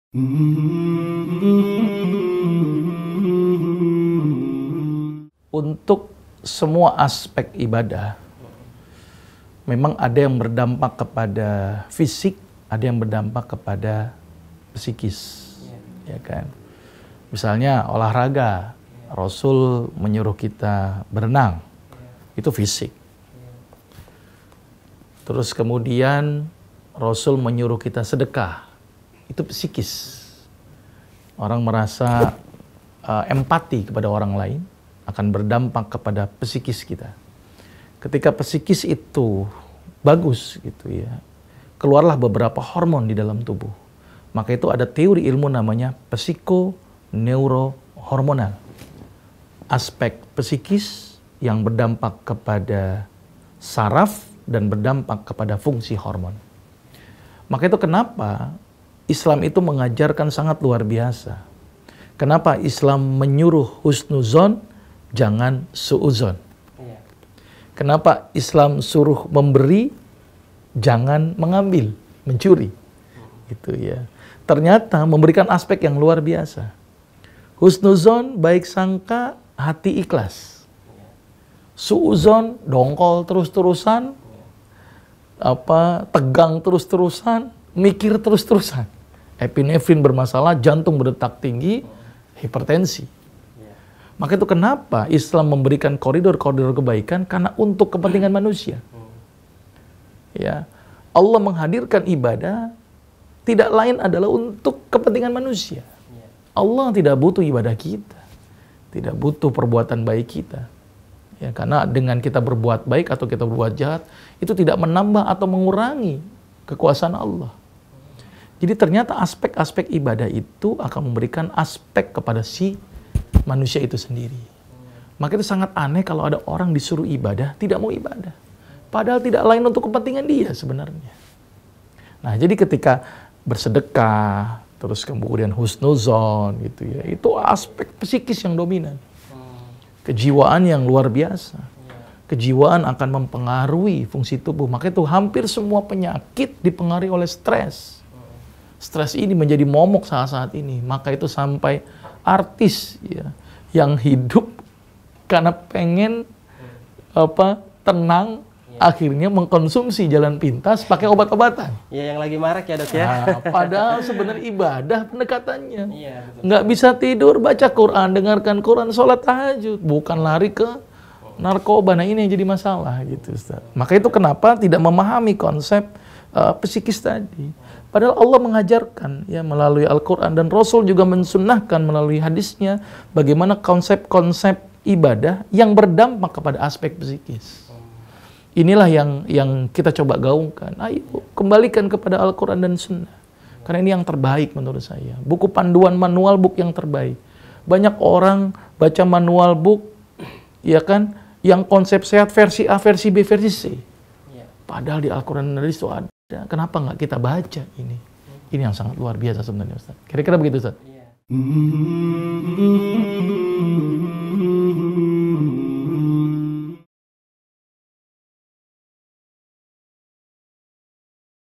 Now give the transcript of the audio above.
Untuk semua aspek ibadah, memang ada yang berdampak kepada fisik, ada yang berdampak kepada psikis, ya kan? Misalnya olahraga, Rasul menyuruh kita berenang, itu fisik. Terus kemudian Rasul menyuruh kita sedekah, itu psikis. Orang merasa empati kepada orang lain akan berdampak kepada psikis kita. Ketika psikis itu bagus gitu ya, keluarlah beberapa hormon di dalam tubuh. Maka itu ada teori ilmu namanya psikoneurohormonal. Aspek psikis yang berdampak kepada saraf dan berdampak kepada fungsi hormon. Maka itu kenapa Islam itu mengajarkan sangat luar biasa. Kenapa Islam menyuruh husnuzon, jangan suuzon. Kenapa Islam suruh memberi, jangan mengambil, mencuri. Gitu ya. Ternyata memberikan aspek yang luar biasa. Husnuzon, baik sangka, hati ikhlas. Suuzon, dongkol terus-terusan, tegang terus-terusan, mikir terus-terusan. Epinefrin bermasalah, jantung berdetak tinggi, hipertensi. Maka itu kenapa Islam memberikan koridor-koridor kebaikan, karena untuk kepentingan manusia. Ya, Allah menghadirkan ibadah tidak lain adalah untuk kepentingan manusia. Allah tidak butuh ibadah kita, tidak butuh perbuatan baik kita. Ya, karena dengan kita berbuat baik atau kita berbuat jahat, itu tidak menambah atau mengurangi kekuasaan Allah. Jadi ternyata aspek-aspek ibadah itu akan memberikan aspek kepada si manusia itu sendiri. Maka itu sangat aneh kalau ada orang disuruh ibadah, tidak mau ibadah. Padahal tidak lain untuk kepentingan dia sebenarnya. Nah, jadi ketika bersedekah, terus kemudian husnuzon gitu ya, itu aspek psikis yang dominan. Kejiwaan yang luar biasa. Kejiwaan akan mempengaruhi fungsi tubuh. Maka itu hampir semua penyakit dipengaruhi oleh stres. Stres ini menjadi momok saat ini. Maka itu sampai artis ya yang hidup karena pengen tenang, akhirnya mengkonsumsi jalan pintas pakai obat-obatan. Ya, yang lagi marak ya, Dok ya. Nah, padahal sebenarnya ibadah pendekatannya. Nggak bisa tidur, baca Quran, dengarkan Quran, sholat tahajud, bukan lari ke narkoba. Nah, ini yang jadi masalah gitu, Ustaz. Maka itu kenapa tidak memahami konsep psikis tadi. Padahal Allah mengajarkan ya melalui Al-Quran, dan Rasul juga mensunnahkan melalui hadisnya bagaimana konsep-konsep ibadah yang berdampak kepada aspek psikis. Inilah yang kita coba gaungkan. Ayo kembalikan kepada Al-Quran dan Sunnah. Karena ini yang terbaik menurut saya. Buku panduan manual book yang terbaik. Banyak orang baca manual book, ya kan, yang konsep sehat versi A, versi B, versi C. Padahal di Al-Quran dan hadis itu ada. Kenapa nggak kita baca ini? Ini yang sangat luar biasa sebenarnya, Ustaz. Kira-kira begitu, Ustaz.